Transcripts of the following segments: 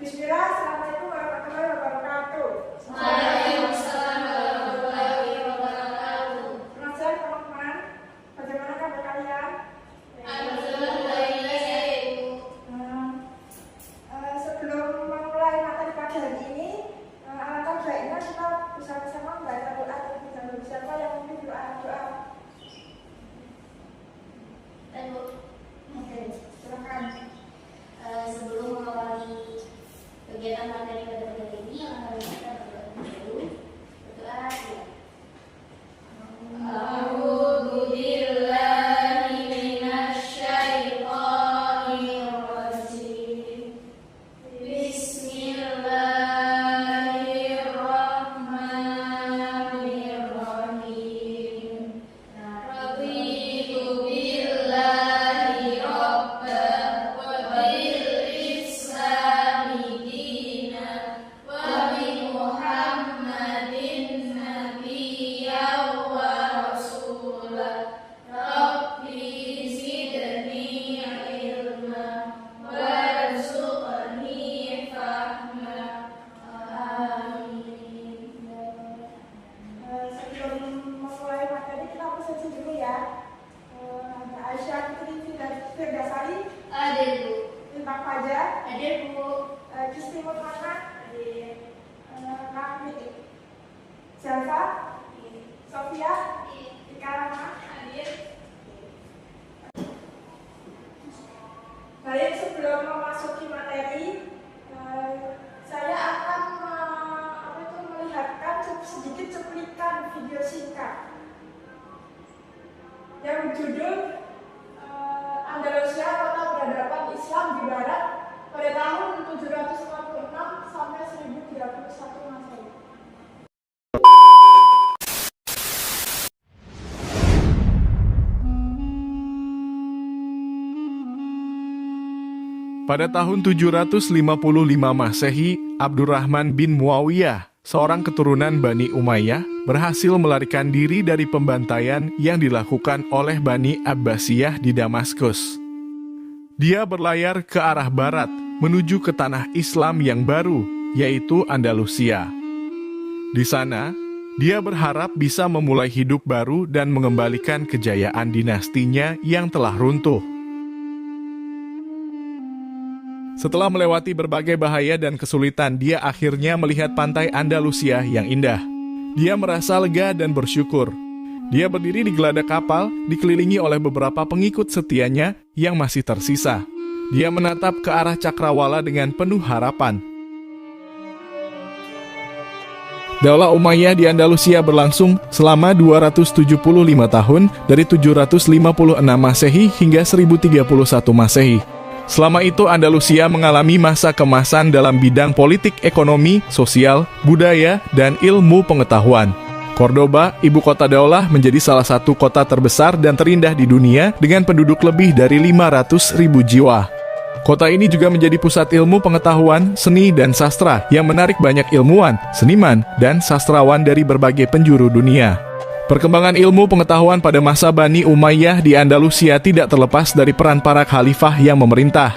Bismillah, Assalamualaikum warahmatullahi wabarakatuh. Waalaikumsalam warahmatullahi wabarakatuh. Selamat siang teman-teman. Bagaimana kabar kalian? Alhamdulillah baik, Ibu. Sebelum memulai materi pagi hari ini, alangkah baiknya kita bersama-sama membaca doa terlebih dahulu. Siapa yang memimpin doa? Ibu, Oke, silakan. sebelum mengawali kegiatan materi pada pagi hari ini, yang harus kita berdoa dulu. Berdoa ya. A'udzu billahi minasyaitonir rajim. Bismillahirrahmanirrahim. Raditu billahi rabban wa bil islami dinan wa bi Muhammadin nabiyyan wa rasulah. Rabbi zidni ilma warzuqni fahma. Amin. Sebelum memulai materi, kita presentasi dulu ya. Aisyah Putri Firdasari, Ada Bu. Bintang Fajar, Ada Bu. Kisti Muhammad, Rahmi, Jalfa, Sofia, Ika Rama. Baik, sebelum memasuki materi, saya akan melihatkan sedikit cuplikan video singkat yang berjudul Andalusia, kota peradaban Islam di Barat pada tahun 746 sampai 1031 Masehi. Pada tahun 755 Masehi, Abdurrahman bin Muawiyah, seorang keturunan Bani Umayyah, berhasil melarikan diri dari pembantaian yang dilakukan oleh Bani Abbasiyah di Damaskus. Dia berlayar ke arah barat, menuju ke tanah Islam yang baru, yaitu Andalusia. Di sana, dia berharap bisa memulai hidup baru dan mengembalikan kejayaan dinastinya yang telah runtuh. Setelah melewati berbagai bahaya dan kesulitan, dia akhirnya melihat pantai Andalusia yang indah. Dia merasa lega dan bersyukur. Dia berdiri di geladak kapal, dikelilingi oleh beberapa pengikut setianya yang masih tersisa. Dia menatap ke arah cakrawala dengan penuh harapan. Daulah Umayyah di Andalusia berlangsung selama 275 tahun dari 756 Masehi hingga 1031 Masehi. Selama itu Andalusia mengalami masa kemasan dalam bidang politik, ekonomi, sosial, budaya, dan ilmu pengetahuan. Cordoba, ibu kota daulah, menjadi salah satu kota terbesar dan terindah di dunia dengan penduduk lebih dari 500.000 jiwa. Kota ini juga menjadi pusat ilmu pengetahuan, seni, dan sastra yang menarik banyak ilmuwan, seniman, dan sastrawan dari berbagai penjuru dunia. Perkembangan ilmu pengetahuan pada masa Bani Umayyah di Andalusia tidak terlepas dari peran para khalifah yang memerintah.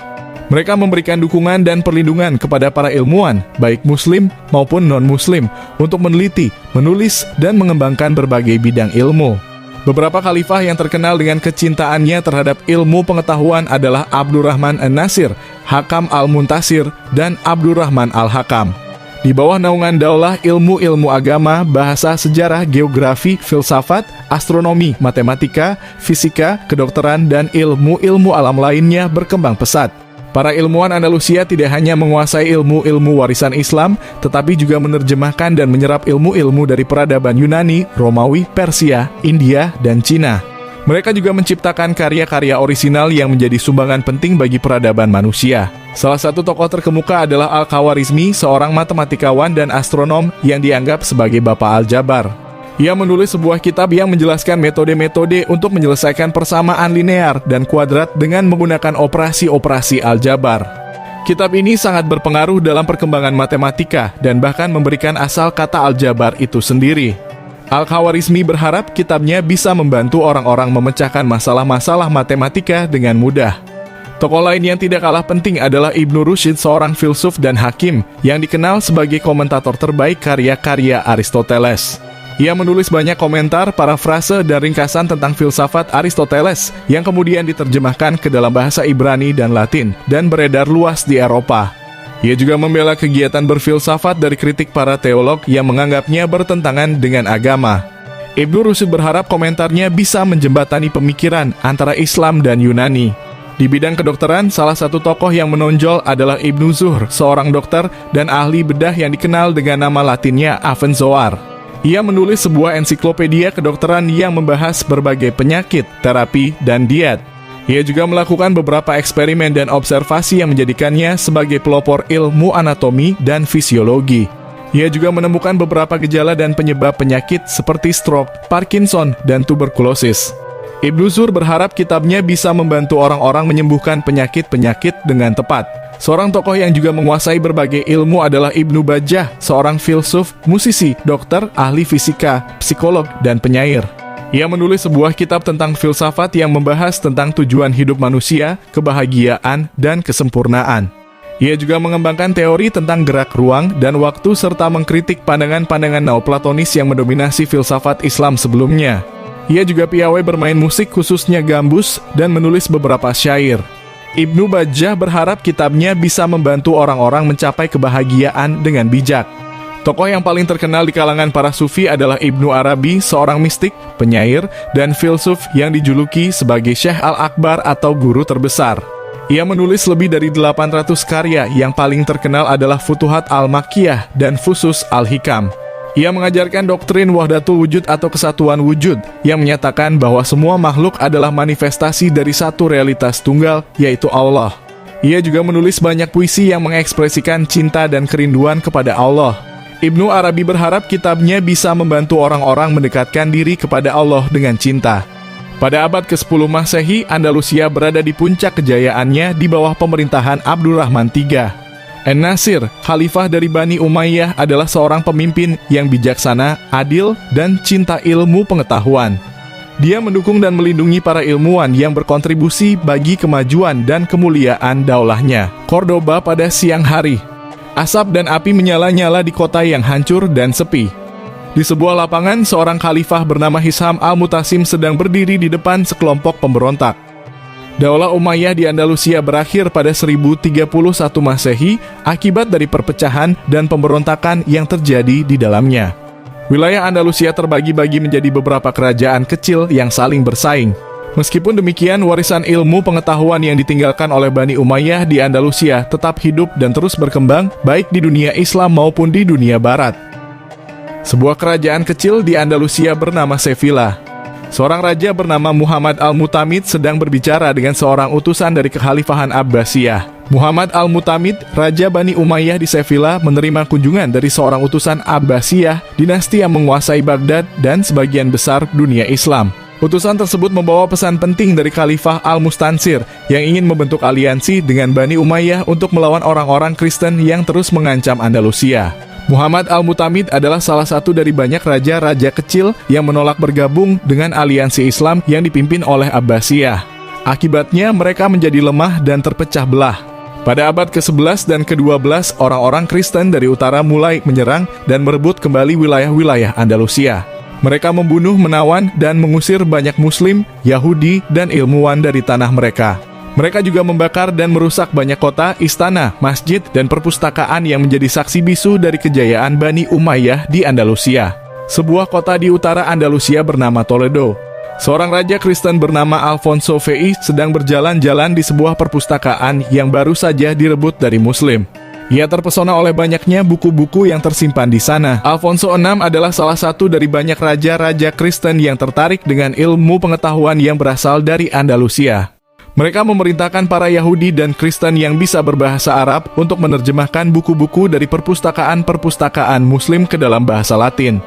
Mereka memberikan dukungan dan perlindungan kepada para ilmuwan, baik muslim maupun non-muslim, untuk meneliti, menulis, dan mengembangkan berbagai bidang ilmu. Beberapa khalifah yang terkenal dengan kecintaannya terhadap ilmu pengetahuan adalah Abdurrahman An-Nasir, Hakam Al-Muntasir, dan Abdurrahman Al-Hakam. Di bawah naungan daulah, ilmu-ilmu agama, bahasa, sejarah, geografi, filsafat, astronomi, matematika, fisika, kedokteran, dan ilmu-ilmu alam lainnya berkembang pesat. Para ilmuwan Andalusia tidak hanya menguasai ilmu-ilmu warisan Islam, tetapi juga menerjemahkan dan menyerap ilmu-ilmu dari peradaban Yunani, Romawi, Persia, India, dan Cina. Mereka juga menciptakan karya-karya orisinal yang menjadi sumbangan penting bagi peradaban manusia. Salah satu tokoh terkemuka adalah Al-Khawarizmi, seorang matematikawan dan astronom yang dianggap sebagai Bapak Aljabar. Ia menulis sebuah kitab yang menjelaskan metode-metode untuk menyelesaikan persamaan linear dan kuadrat dengan menggunakan operasi-operasi aljabar. Kitab ini sangat berpengaruh dalam perkembangan matematika dan bahkan memberikan asal kata aljabar itu sendiri. Al-Khawarizmi berharap kitabnya bisa membantu orang-orang memecahkan masalah-masalah matematika dengan mudah. Tokoh lain yang tidak kalah penting adalah Ibnu Rushd, seorang filsuf dan hakim yang dikenal sebagai komentator terbaik karya-karya Aristoteles. Ia menulis banyak komentar, parafrase, dan ringkasan tentang filsafat Aristoteles yang kemudian diterjemahkan ke dalam bahasa Ibrani dan Latin dan beredar luas di Eropa. Ia juga membela kegiatan berfilsafat dari kritik para teolog yang menganggapnya bertentangan dengan agama. Ibnu Rushd berharap komentarnya bisa menjembatani pemikiran antara Islam dan Yunani. Di bidang kedokteran, salah satu tokoh yang menonjol adalah Ibnu Zuhr, seorang dokter dan ahli bedah yang dikenal dengan nama latinnya Avenzoar. Ia menulis sebuah ensiklopedia kedokteran yang membahas berbagai penyakit, terapi, dan diet. Ia juga melakukan beberapa eksperimen dan observasi yang menjadikannya sebagai pelopor ilmu anatomi dan fisiologi. Ia juga menemukan beberapa gejala dan penyebab penyakit seperti stroke, Parkinson, dan tuberkulosis. Ibnu Zuhr berharap kitabnya bisa membantu orang-orang menyembuhkan penyakit-penyakit dengan tepat. Seorang tokoh yang juga menguasai berbagai ilmu adalah Ibnu Bajjah, seorang filsuf, musisi, dokter, ahli fisika, psikolog, dan penyair. Ia menulis sebuah kitab tentang filsafat yang membahas tentang tujuan hidup manusia, kebahagiaan, dan kesempurnaan. Ia juga mengembangkan teori tentang gerak ruang dan waktu serta mengkritik pandangan-pandangan neoplatonis yang mendominasi filsafat Islam sebelumnya. Ia juga piawai bermain musik khususnya gambus dan menulis beberapa syair. Ibnu Bajjah berharap kitabnya bisa membantu orang-orang mencapai kebahagiaan dengan bijak. Tokoh yang paling terkenal di kalangan para sufi adalah Ibnu Arabi, seorang mistik, penyair, dan filsuf yang dijuluki sebagai Syekh Al-Akbar atau guru terbesar. Ia menulis lebih dari 800 karya, yang paling terkenal adalah Futuhat Al-Makkiyah dan Fusus Al-Hikam. Ia mengajarkan doktrin wahdatul wujud atau kesatuan wujud yang menyatakan bahwa semua makhluk adalah manifestasi dari satu realitas tunggal, yaitu Allah. Ia juga menulis banyak puisi yang mengekspresikan cinta dan kerinduan kepada Allah. Ibnu Arabi berharap kitabnya bisa membantu orang-orang mendekatkan diri kepada Allah dengan cinta. Pada abad ke-10 Masehi, Andalusia berada di puncak kejayaannya di bawah pemerintahan Abdurrahman III. An-Nasir, khalifah dari Bani Umayyah, adalah seorang pemimpin yang bijaksana, adil, dan cinta ilmu pengetahuan. Dia mendukung dan melindungi para ilmuwan yang berkontribusi bagi kemajuan dan kemuliaan daulahnya. Cordoba pada siang hari. Asap dan api menyala-nyala di kota yang hancur dan sepi. Di sebuah lapangan, seorang khalifah bernama Hisham Al-Mutasim sedang berdiri di depan sekelompok pemberontak. Daulah Umayyah di Andalusia berakhir pada 1031 Masehi akibat dari perpecahan dan pemberontakan yang terjadi di dalamnya. Wilayah Andalusia terbagi-bagi menjadi beberapa kerajaan kecil yang saling bersaing. Meskipun demikian, warisan ilmu pengetahuan yang ditinggalkan oleh Bani Umayyah di Andalusia tetap hidup dan terus berkembang baik di dunia Islam maupun di dunia Barat. Sebuah kerajaan kecil di Andalusia bernama Sevilla. Seorang raja bernama Muhammad Al-Mutamid sedang berbicara dengan seorang utusan dari kekhalifahan Abbasiyah. Muhammad Al-Mutamid, raja Bani Umayyah di Sevilla, menerima kunjungan dari seorang utusan Abbasiyah, dinasti yang menguasai Baghdad dan sebagian besar dunia Islam. Utusan tersebut membawa pesan penting dari Khalifah Al-Mustansir yang ingin membentuk aliansi dengan Bani Umayyah untuk melawan orang-orang Kristen yang terus mengancam Andalusia. Muhammad Al-Mutamid adalah salah satu dari banyak raja-raja kecil yang menolak bergabung dengan aliansi Islam yang dipimpin oleh Abbasiyah. Akibatnya mereka menjadi lemah dan terpecah belah. Pada abad ke-11 dan ke-12, orang-orang Kristen dari utara mulai menyerang dan merebut kembali wilayah-wilayah Andalusia. Mereka membunuh, menawan, dan mengusir banyak Muslim, Yahudi, dan ilmuwan dari tanah mereka. Mereka juga membakar dan merusak banyak kota, istana, masjid, dan perpustakaan yang menjadi saksi bisu dari kejayaan Bani Umayyah di Andalusia. Sebuah kota di utara Andalusia bernama Toledo. Seorang raja Kristen bernama Alfonso VI sedang berjalan-jalan di sebuah perpustakaan yang baru saja direbut dari Muslim. Ia terpesona oleh banyaknya buku-buku yang tersimpan di sana. Alfonso VI adalah salah satu dari banyak raja-raja Kristen yang tertarik dengan ilmu pengetahuan yang berasal dari Andalusia. Mereka memerintahkan para Yahudi dan Kristen yang bisa berbahasa Arab untuk menerjemahkan buku-buku dari perpustakaan-perpustakaan Muslim ke dalam bahasa Latin.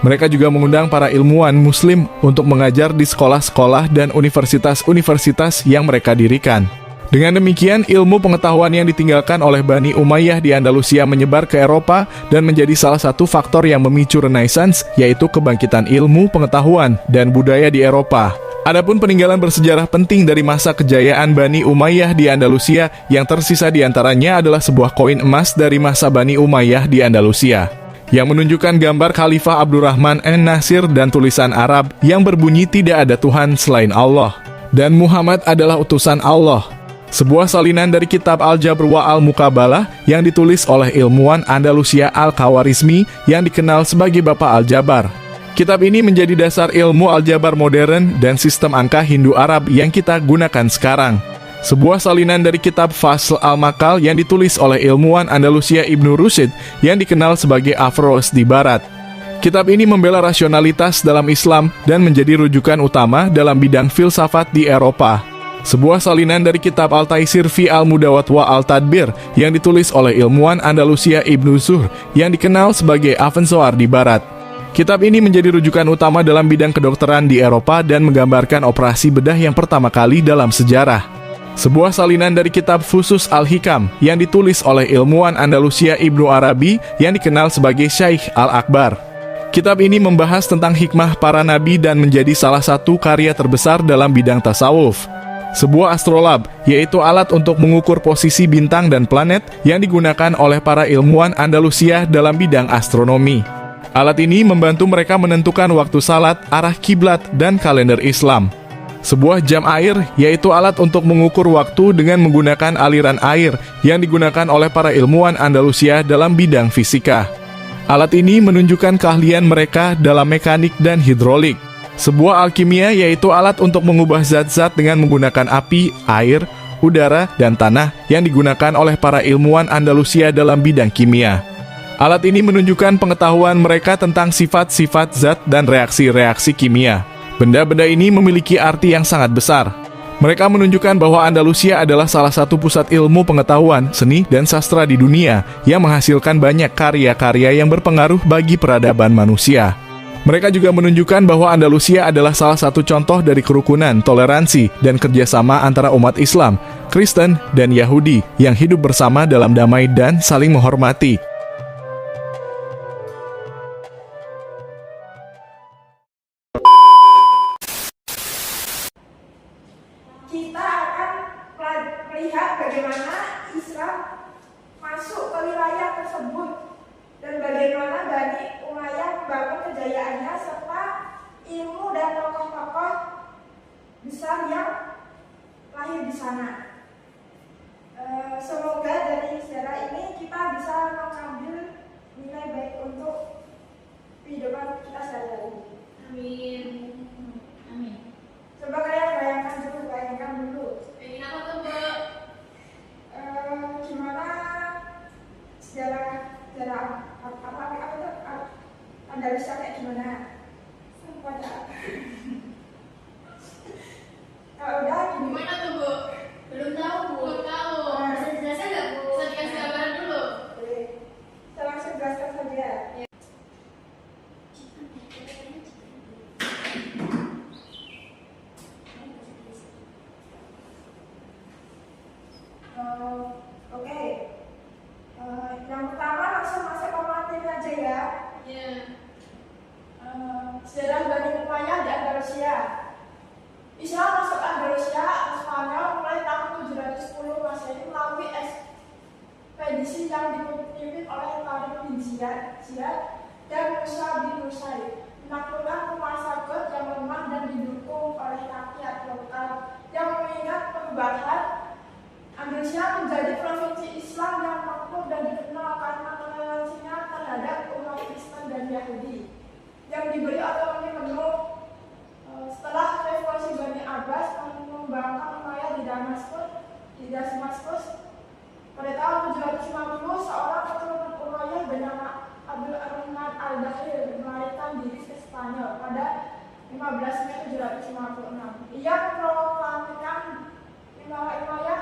Mereka juga mengundang para ilmuwan Muslim untuk mengajar di sekolah-sekolah dan universitas-universitas yang mereka dirikan. Dengan demikian, ilmu pengetahuan yang ditinggalkan oleh Bani Umayyah di Andalusia menyebar ke Eropa dan menjadi salah satu faktor yang memicu Renaissance, yaitu kebangkitan ilmu pengetahuan dan budaya di Eropa. Adapun peninggalan bersejarah penting dari masa kejayaan Bani Umayyah di Andalusia yang tersisa diantaranya adalah sebuah koin emas dari masa Bani Umayyah di Andalusia yang menunjukkan gambar Khalifah Abdurrahman an-Nasir dan tulisan Arab yang berbunyi tidak ada Tuhan selain Allah dan Muhammad adalah utusan Allah. Sebuah salinan dari kitab Al-Jabr wa Al-Muqabalah yang ditulis oleh ilmuwan Andalusia Al-Khawarizmi yang dikenal sebagai Bapak Al-Jabar. Kitab ini menjadi dasar ilmu aljabar modern dan sistem angka Hindu-Arab yang kita gunakan sekarang. Sebuah salinan dari kitab Fasl al-Maqal yang ditulis oleh ilmuwan Andalusia Ibnu Rushd yang dikenal sebagai Averroes di Barat. Kitab ini membela rasionalitas dalam Islam dan menjadi rujukan utama dalam bidang filsafat di Eropa. Sebuah salinan dari kitab Al-Taisir fi al-Mudawat wa al-Tadbir yang ditulis oleh ilmuwan Andalusia Ibnu Zuhr yang dikenal sebagai Avenzoar di Barat. Kitab ini menjadi rujukan utama dalam bidang kedokteran di Eropa dan menggambarkan operasi bedah yang pertama kali dalam sejarah. Sebuah salinan dari kitab Fusus Al-Hikam yang ditulis oleh ilmuwan Andalusia Ibnu Arabi yang dikenal sebagai Syekh Al-Akbar. Kitab ini membahas tentang hikmah para nabi dan menjadi salah satu karya terbesar dalam bidang tasawuf. Sebuah astrolab, yaitu alat untuk mengukur posisi bintang dan planet yang digunakan oleh para ilmuwan Andalusia dalam bidang astronomi. Alat ini membantu mereka menentukan waktu salat, arah kiblat, dan kalender Islam. Sebuah jam air, yaitu alat untuk mengukur waktu dengan menggunakan aliran air yang digunakan oleh para ilmuwan Andalusia dalam bidang fisika. Alat ini menunjukkan keahlian mereka dalam mekanik dan hidrolik. Sebuah alkimia, yaitu alat untuk mengubah zat-zat dengan menggunakan api, air, udara, dan tanah yang digunakan oleh para ilmuwan Andalusia dalam bidang kimia. Alat ini menunjukkan pengetahuan mereka tentang sifat-sifat zat dan reaksi-reaksi kimia. Benda-benda ini memiliki arti yang sangat besar. Mereka menunjukkan bahwa Andalusia adalah salah satu pusat ilmu pengetahuan, seni, dan sastra di dunia yang menghasilkan banyak karya-karya yang berpengaruh bagi peradaban manusia. Mereka juga menunjukkan bahwa Andalusia adalah salah satu contoh dari kerukunan, toleransi, dan kerjasama antara umat Islam, Kristen, dan Yahudi yang hidup bersama dalam damai dan saling menghormati. Kita akan melihat bagaimana Islam masuk ke wilayah tersebut dan bagaimana Bani Umayyah membangun kejayaannya serta ilmu dan tokoh-tokoh besar yang lahir di sana. Semoga dari sejarah ini kita bisa mengambil nilai baik untuk kehidupan kita sehari-hari. Amin. Amin. Coba kalian bayangkan dulu. Pengen apa tuh, Mbak? Gimana sejarah apa tuh Andalusia kayak gimana? Kalau udah Gimana tuh, Bu? Belum tahu, Bu. Belum tahu. Bisa dijelaskan nggak, Bu? Bisa dikasih gambaran dulu. boleh. Saya langsung jelaskan saja. Oke. Yang pertama langsung masuk ke materi aja ya. Iya. Sejarah Bani Umayyah di Andalusia. Islam masuk Andalusia atau Spanyol mulai tahun 710 Masehi melalui ekspedisi yang dipimpin oleh Karim bin Ziyad dan Musa bin Nusair. Menaklukkan rumah Sagot yang lemah dan didukung oleh rakyat lokal yang mengingat perubahan. Andalusia menjadi provinsi Islam yang makmur dan dikenal karena toleransinya terhadap umat Kristen dan Yahudi yang diberi otonomi penuh. Setelah revolusi Bani Abbas mengembangkan Umayyah di Damaskus, pada tahun 750 seorang keturunan Umayyah bernama Abdul Rahman al-Dakhil melarikan diri ke Spanyol pada 15 Mei 756. Ia memproklamirkan wilayah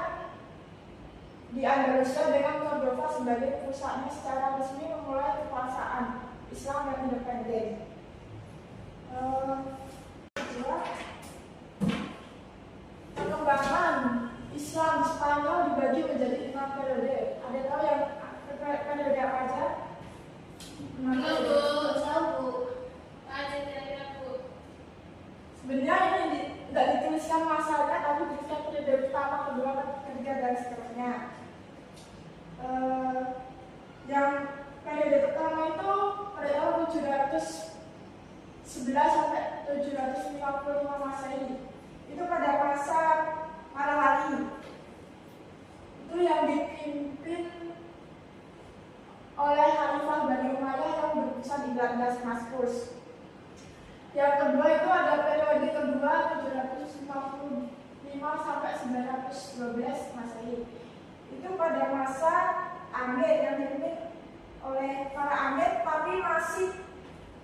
di Andalusia dengan Cordova sebagai pusatnya secara resmi memulai kekuasaan Islam yang independen. Perkembangan Islam di Spanyol dibagi menjadi 5 periode. Ada tahu yang periode apa aja? Enggak, Bu. Tahu, Bu. Aja kira-kira, Bu. Sebenarnya ini nggak yang berpusat di Belanda Damaskus. Yang kedua itu ada periode kedua 755 sampai 912 Masehi. Itu pada masa Amir yang dipimpin oleh para Amir, tapi masih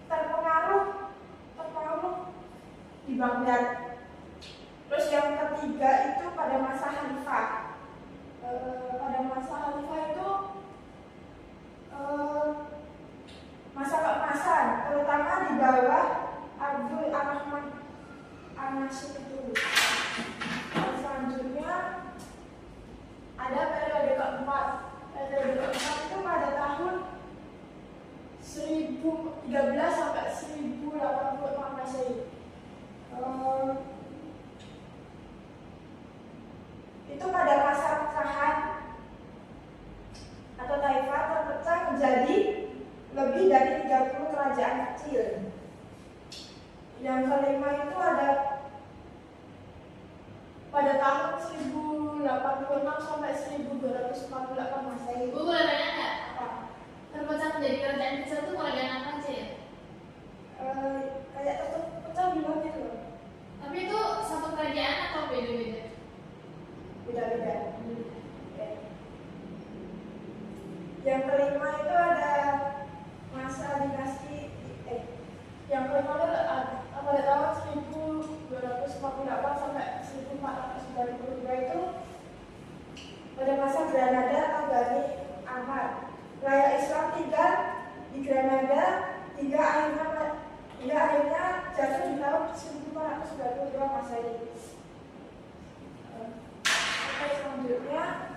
terpengaruh di Baghdad. Terus yang ketiga itu pada masa Khalifah. Pada masa Khalifah itu masa keemasan, terutama di bawah Abdul Ar-Rahman An-Nasir itu. Selanjutnya ada periode keempat. Periode keempat itu pada tahun 1013 sampai 1084 Masehi. Itu pada masa pecahan atau taifah terpecah menjadi lebih dari 30 kerajaan kecil. Yang kelima itu ada pada tahun 1086 sampai 1248 Masehi. Bu, boleh tanya nggak? Apa? Terpecah menjadi kerajaan kecil itu kerajaan apa aja ya? Kayak terpecah bilang gitu loh. Tapi itu satu kerajaan atau beda-beda? Beda-beda. Yang kelima itu ada masa dinasti yang kelima itu pada tahun 1248 sampai 1492 itu pada masa Granada atau Bani Ammar. Rakyat Islam tinggal di Granada hingga akhirnya jatuh di tahun 1492 Masehi. Selanjutnya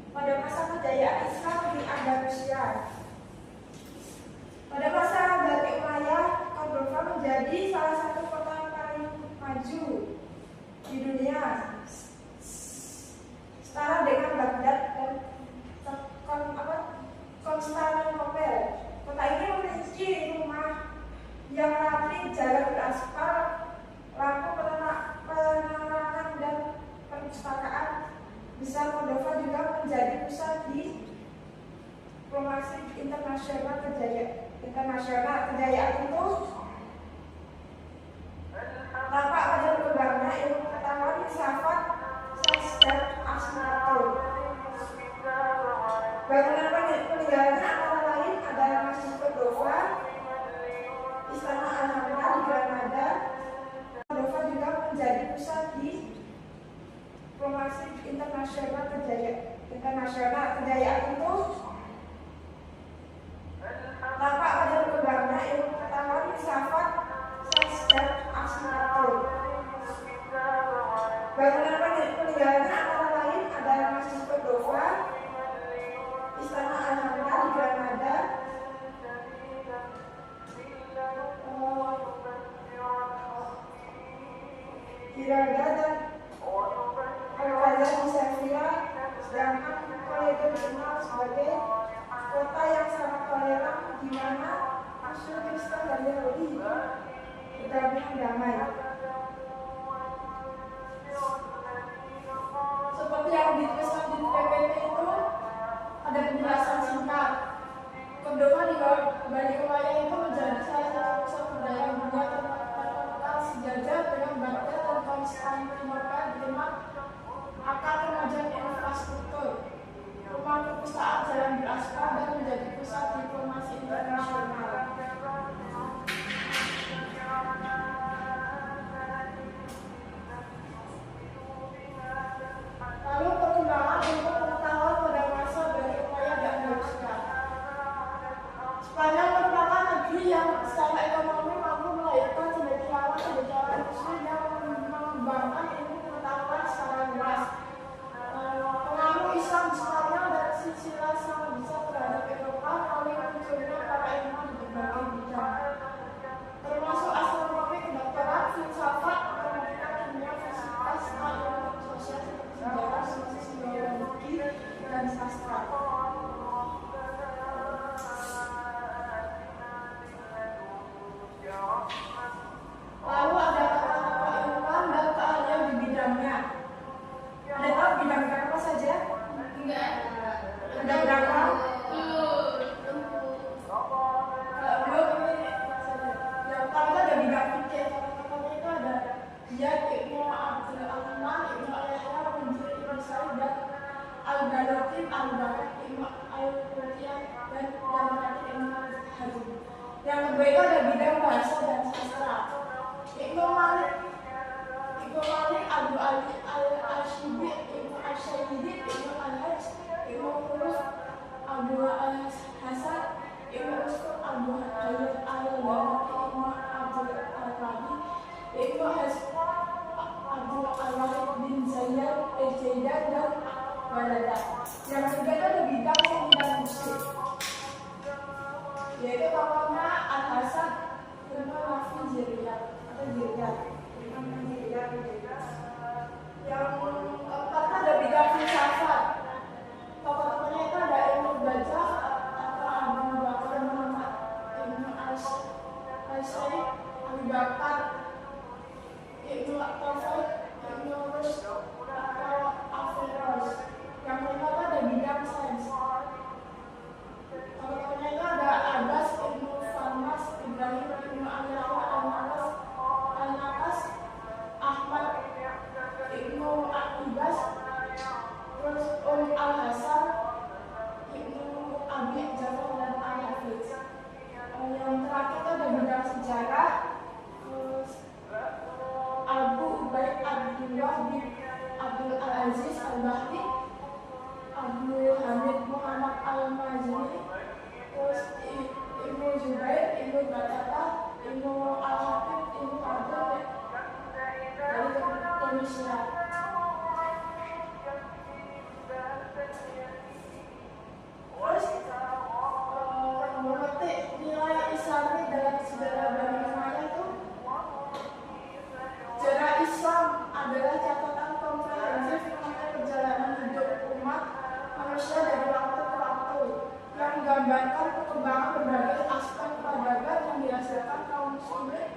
pada masa kejayaan Islam di Andalusia. Pada masa Bani Umayyah, Cordoba menjadi salah satu kota yang paling maju di dunia, setara dengan Baghdad dan Konstantinopel. Kota ini memiliki rumah yang rapi, jalan beraspal, lampu penerangan dan perpustakaan besar. Cordoba juga menjadi pusat diplomasi internasional. Kejayaan itu tampak pada berkembangnya ilmu pengetahuan, filsafat, sains dan astronomi. Bangunan peninggalannya antara lain adalah Masjid Cordoba, Istana Alhambra di Granada. Cordoba juga menjadi pusat diplomasi internasional. Kejayaan itu tampak pada berkembangnya ilmu pengetahuan, filsafat, sains dan astronomi. Bangunan peninggalannya antara lain adalah Masjid Cordoba, Istana Alhambra di Granada, dan Al-Azhar di Sevilla. Sedangkan Toledo dikenal sebagai kota yang sangat toleran, di mana Muslim, Kristen, dan Yahudi berdampingan damai. Seperti yang dituliskan di PPT itu ada penjelasan singkat. Cordoba di Bani Umayyah itu menjadi salah satu pusat budaya dunia terkenal sejajar dengan Baghdad dan Konstantinopel, dikenal akan kemajuan infrastruktur, rumah perpustakaan, jalan beraspal, dan menjadi pusat diplomasi internasional. Lalu perkembangan ilmu pengetahuan pada masa Bani Umayyah dan Andalusia. Spanyol merupakan negeri yang secara ekonomi mampu melahirkan cendekiawan Muslim yang mengembangkan ilmu pengetahuan secara luas. Pengaruh Islam di Spanyol dan silsilah sangat besar terhadap Eropa melalui munculnya para ilmuwan di berbagai bidang, termasuk astronomi, kedokteran, filsafat, matematika, kimia, fisika, serta ilmu sosial seperti sejarah, sosiologi, dan sastra. Lalu ada tokoh-tokoh ilmuwan dan keahlian di bidangnya. Ada tahu bidang apa saja? Enggak. Ada berapa? Malik Al-Bakar Ibnu Al-Qur'an dan Jamaludin Ibnu Hazm. Yang kedua itu ada bidang bahasa dan sastra. Ibnu Malik Abu Ali Al-Ashibi Ibnu Asy'idi Ibnu Al-Hajj Ibnu Khuluf Abu Al-Hasan Ibnu Uskur Abu Hayyat Al-Balaki Ibnu Abdul Al-Rabi Ibnu Abu Al-Walid bin Zayyad Al-Jaidan dan Waladah. Yang ketiga itu ada bidang seni dan musik, yaitu tokohnya Al-Hasan Ibnu Nafi Jiriyah atau Jiriyah. Yang keempat ada bidang filsafat. Tokoh-tokohnya itu ada Ibnu Bajjah atau Abu Bakar Muhammad Ibnu Al-Syekh Abu Bakar Ibnu Taufik Ibnu Rus atau Afiroz. Yang kelima itu ada bidang sains. Tokoh-tokohnya itu ada Abbas Ibnu Farmas Ibrahim Ibnu Al-Yahya Al-Nakas Ahmad Ibnu Al-Ibas terus Al-Hasan Ibnu Abi Ja'far dan Al-Hafiz. Yang terakhir itu ada bidang sejarah, Abu Ubaid Abdullah bin Abdul Aziz Al-Bahri, Abdul Hamid Muhammad Al-Mazini, terus Ibnu Zubair, Ibnu Batata, Ibnu Al-Hatib, Ibnu Abdul dari Indonesia. Terus memetik nilai Islami dalam sejarah Bani Umayyah itu, sejarah Islam adalah catatan komprehensif mengenai perjalanan hidup umat manusia dari waktu ke waktu, yang menggambarkan perkembangan berbagai aspek peradaban yang dirasakan kaum muslimin,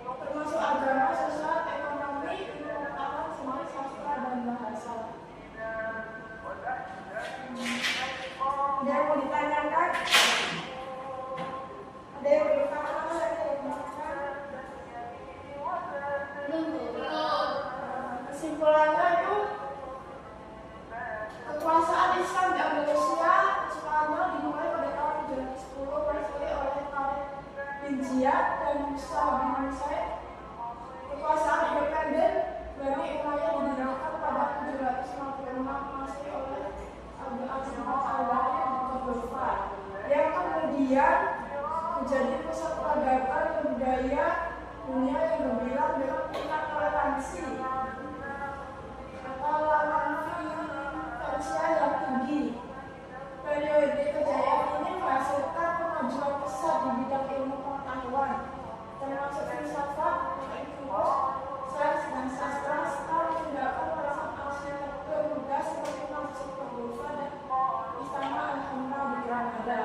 termasuk agama, sosial, ekonomi, ilmu pengetahuan, seni, sastra, dan bahasa. Ada yang mau ditanyakan? Ada yang mau ditanyakan? Kesimpulannya itu, kekuasaan Islam di Andalusia Spanyol dimulai pada tahun 710 Masehi oleh Khalid bin Ziyad dan Musa bin Said. Kekuasaan independen Bani Umayyah didirikan pada 756 Masehi oleh Abu Al-Bakar di Cordoba, yang kemudian menjadi pusat peradaban dan budaya dunia yang gemilang dengan tingkat toleransi atau lansia yang tinggi. Periode kejayaan ini menghasilkan kemajuan besar di bidang ilmu pengetahuan, termasuk filsafat, ilmu sains dan sastra, serta tindakan perasaan arsitektur muda seperti Masjid Cordoba dan Istana Alhambra di Granada.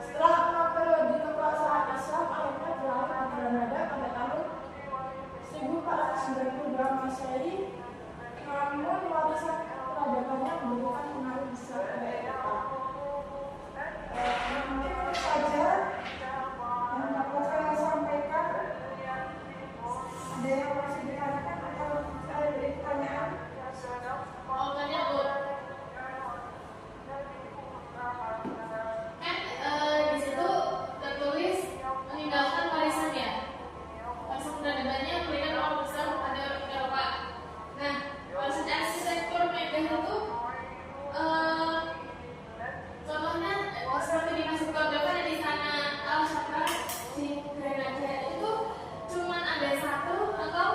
Setelah 6 periode kekuasaan Islam akhirnya berakhir di Granada pada tahun 1492 Masehi, namun warisan peradabannya membutuhkan pengaruh besar dari Eropa. Mungkin itu saja yang dapat saya sampaikan. Ada yang masih ditanyakan atau saya beri pertanyaan? Mau tanya, Bu? Di situ tertulis meninggalkan warisan ya. Warisan peradabannya memberikan pengaruh besar pada Eropa. Nah, warisan arsitektur megah itu contohnya seperti di Masjid Cordoba dan di sana Al-Hambra di Granada itu cuman ada satu atau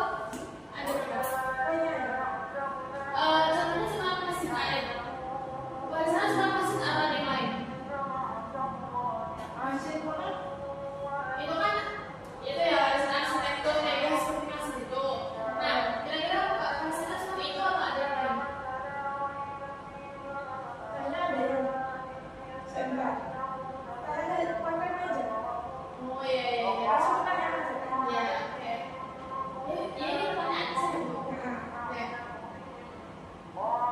ada berapa? Contohnya cuma Masjid Air. Warisannya cuma Masjid Air yang lain. Masjid mana? Itu kan itu ya warisan arsitektur megah seperti masjid itu. Nah, kira-kira warisannya cuma itu atau ada yang lain? Kayaknya ada yang sebentar. Kayaknya di depan kan aja. Oh iya iya iya. Langsung pertanyaan aja. Iya, oke. Ya ini pertanyaan saya, Bu. Oke.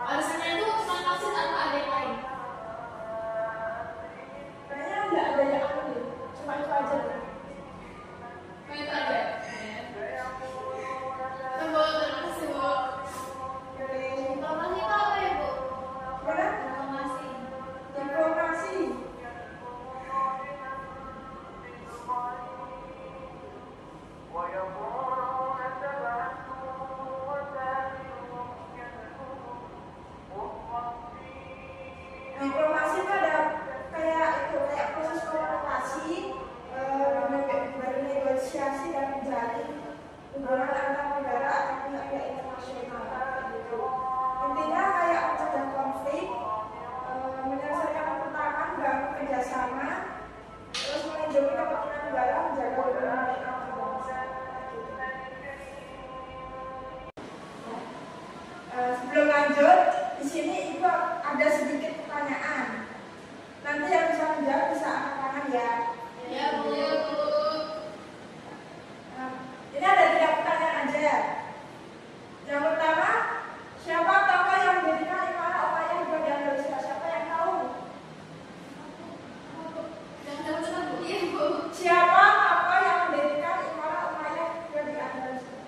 Warisannya itu cuma masjid atau ada yang lain? Kayaknya nggak ada yang aneh, cuma itu aja. Oh, itu aja. Bu, terima kasih, Bu. Dari Informasi itu apa ya, Bu? mana? Informasi hubungan antar negara atau pihak-pihak internasional gitu. Intinya kayak mencegah konflik, menyelesaikan pertentangan, bangun kerjasama, terus melindungi kepentingan negara, menjaga hubungan antar bangsa. Gitu. Sebelum lanjut, di sini Ibu ada sedikit pertanyaan. Nanti yang bisa menjawab bisa angkat tangan ya. Ya, Bu. Ini ada 3 pertanyaan aja. Yang pertama, siapa tokoh yang mendirikan Imara Umayyah di Andalusia? Siapa yang tahu? Yang tahu cuma Bu. Iya, Bu. Siapa tokoh yang mendirikan Imara Umayyah di Andalusia?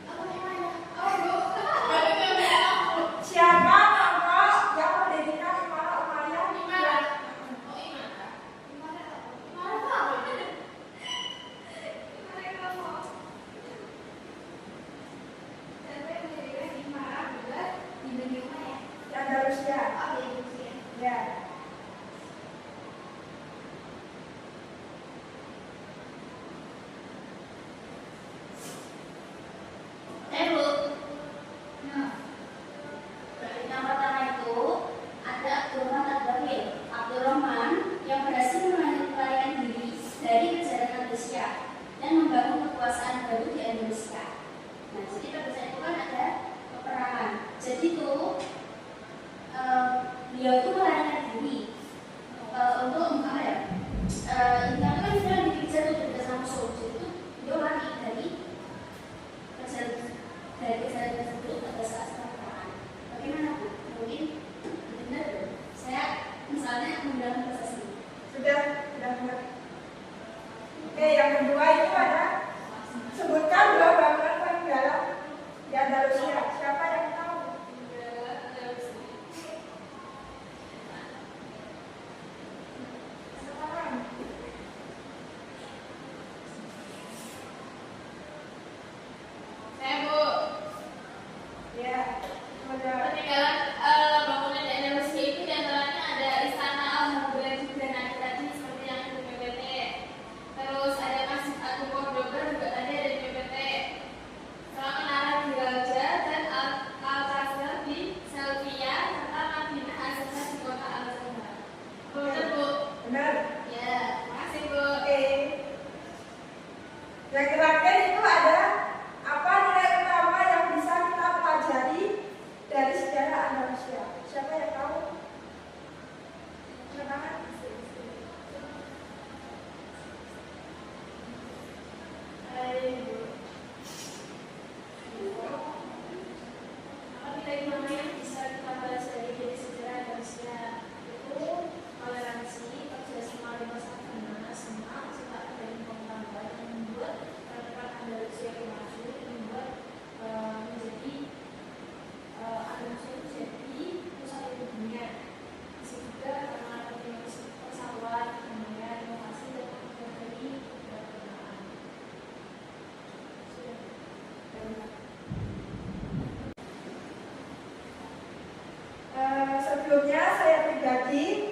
Apa namanya? Oh, Bu. Baru tahu. Siapa tokoh yang mendirikan Imara Umayyah? Imara. Oh, Imara. Imara apa? Imara itu apa? Imara itu apa? Siapa yang mendirikan Imara buat di Indonesia ya? Di Andalusia. Oh, di Indonesia. Ya. Bu. Nah, yang pertama itu ada Abdurrahman yang berhasil melarikan diri dari kejaran Andalusia dan membangun kekuasaan baru di Andalusia. Nah, jadi pada saat itu kan ada peperangan. Jadi itu beliau itu melarikan diri untuk apa ya? Intinya kan dia dikejar tuh sama musuh. Jadi itu beliau lari dari kejaran tersebut pada saat peperangan. Bagaimana Bu? Mungkin benar belum? Saya misalnya mendalam proses ini. Sudah benar. Oke, yang kedua itu ada sebutkan 2 bangunan peninggalan di Andalusia. Siapa yang tahu? Saya, Bu. Ya, ada. Peninggalan bangunan di Andalusia itu diantaranya ada Istana Al-Mughrabi Granada tadi seperti yang di PPT. Terus ada Masjid Agung Cordoba juga tadi ada di PPT. Sama Menara di Raja dan Alcazar di Sevilla serta Madinah Azhar di kota Al-Azhar. Benar, Bu? Benar. Ya, makasih, Bu. Oke. Yang terakhir itu ada apa nilai utama yang bisa kita pelajari dari sejarah Andalusia? Siapa yang tahu? Siapa? Apa nilai utama yang bisa kita pelajari dari sejarah Andalusia? Itu toleransi, kerjasama lintas agama, sama kecintaan dan pengetahuan yang membuat masyarakat Andalusia itu maju, yang membuat menjadi Andalusia itu jadi pusat dunia. Bisa juga karena adanya persatuan, kedamaian, inovasi dan dari keberagamaan. Sebelumnya saya pribadi